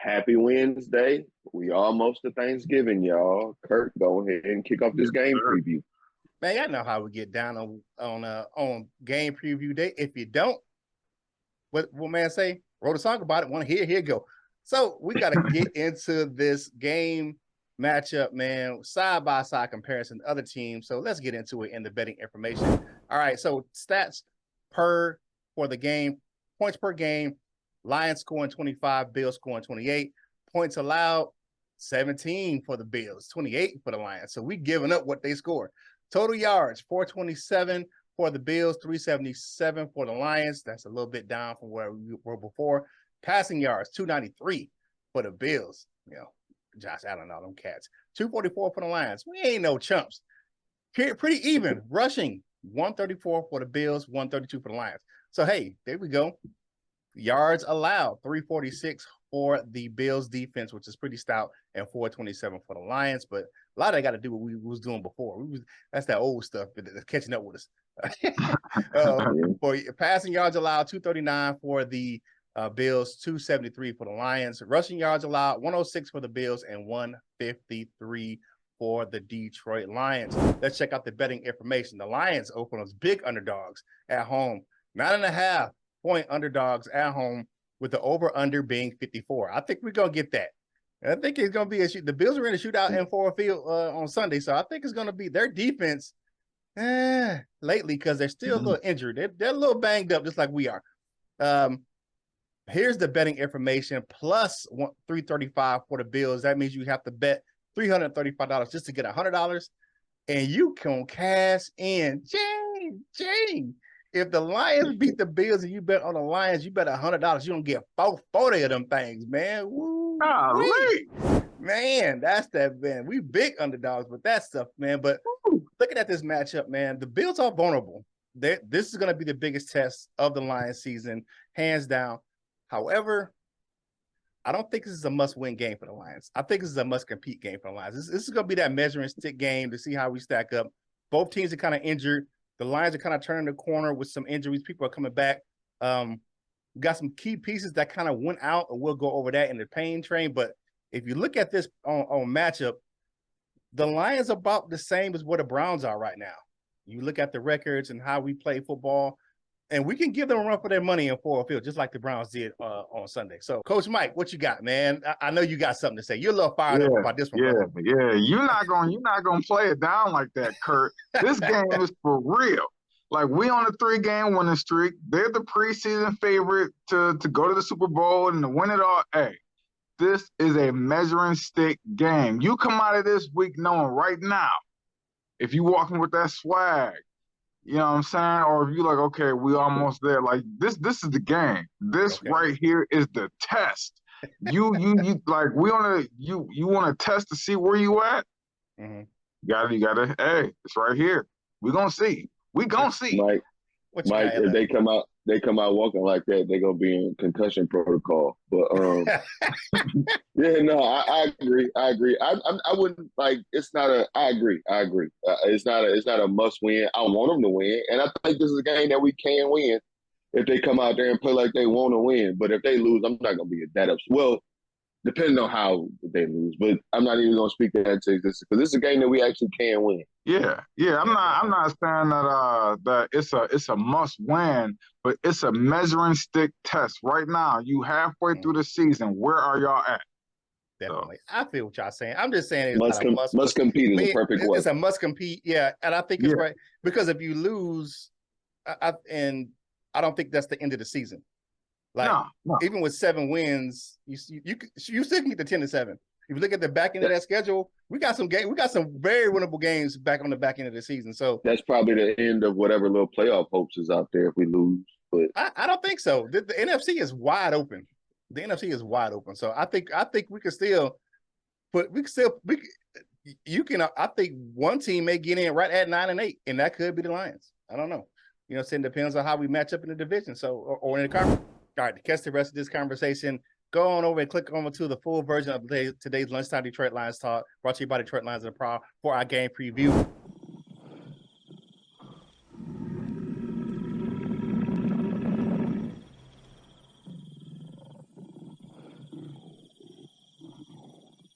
Happy Wednesday. We almost to Thanksgiving, y'all. Curt, go ahead and kick off this game preview. Man, y'all know how we get down on game preview day. If you don't, what man say? Wrote a song about it. Want to hear? Here you go. So we got to get into this game matchup, man. Side by side comparison to other teams. So let's get into it in the betting information. All right. So stats for the game, points per game. Lions scoring 25, Bills scoring 28. Points allowed 17 for the Bills, 28 for the Lions. So we giving up what they score. Total yards 427 for the Bills, 377 for the Lions. That's a little bit down from where we were before. Passing yards 293 for the Bills. You know, Josh Allen, all them cats. 244 for the Lions. We ain't no chumps. Pretty even. Rushing 134 for the Bills, 132 for the Lions. So hey, there we go. Yards allowed 346 for the Bills defense, which is pretty stout, and 427 for the Lions. But a lot of that got to do what we was doing before. That's that old stuff that's catching up with us. For passing yards allowed 239 for the Bills, 273 for the Lions. Rushing yards allowed 106 for the Bills and 153 for the Detroit Lions. Let's check out the betting information. The Lions open as big underdogs at home, 9.5 point underdogs at home, with the over-under being 54. I think we're going to get that. And I think it's going to be the Bills are in a shootout in Ford Field on Sunday, so I think it's going to be their defense lately, because they're still a little injured. They're a little banged up, just like we are. Here's the betting information, plus 335 for the Bills. That means you have to bet $335 just to get $100, and you can cash in. Jane. If the Lions beat the Bills and you bet on the Lions, you bet $100. You don't get 40 of them things, man. Woo! Man, that's that, man. We big underdogs with that stuff, man. But looking at this matchup, man, the Bills are vulnerable. This is going to be the biggest test of the Lions season, hands down. However, I don't think this is a must-win game for the Lions. I think this is a must-compete game for the Lions. This is going to be that measuring stick game to see how we stack up. Both teams are kind of injured. The Lions are kind of turning the corner with some injuries. People are coming back. Got some key pieces that kind of went out, and we'll go over that in the pain train. But if you look at this on matchup, the Lions are about the same as what the Browns are right now. You look at the records and how we play football, and we can give them a run for their money in Ford Field, just like the Browns did on Sunday. So, Coach Mike, what you got, man? I know you got something to say. You're a little fired up about this one. Yeah. You're not gonna play it down like that, Curt. This game is for real. Like, we on a 3-game winning streak. They're the preseason favorite to go to the Super Bowl and to win it all. Hey, this is a measuring stick game. You come out of this week knowing right now, if you walking with that swag, you know what I'm saying? Or if you're like, okay, we almost there. Like, this is the game. This right here is the test. You like, you want to test to see where you at? Mm-hmm. You gotta, hey, it's right here. We're gonna see. We gonna see. Mike, if they come out walking like that, they're gonna be in concussion protocol. But I agree. I wouldn't like. It's not a. I agree. It's not a must win. I want them to win, and I think this is a game that we can win if they come out there and play like they want to win. But if they lose, I'm not gonna be that upset. Well, depending on how they lose, but I'm not even gonna speak that to this, because this is a game that we actually can win. Yeah. I'm not saying that it's a must win, but it's a measuring stick test. Right now, you halfway through the season. Where are y'all at? Definitely, I feel what y'all saying. I'm just saying it's must compete is a perfect word. It's a must compete, yeah, and I think it's right, because if you lose, I don't think that's the end of the season. Like, no. Even with 7 wins, you still can get the 10-7. If you look at the back end of that schedule, we got some very winnable games back on the back end of the season. So that's probably the end of whatever little playoff hopes is out there if we lose. But I don't think so. The NFC is wide open. The NFC is wide open. So I think we can still, I think one team may get in right at 9-8, and that could be the Lions. I don't know. You know, it depends on how we match up in the division. So or in the conference. All right, to catch the rest of this conversation, go on over and click over to the full version of today's Lunchtime Detroit Lions Talk, brought to you by Detroit Lions and the Prowl, for our game preview.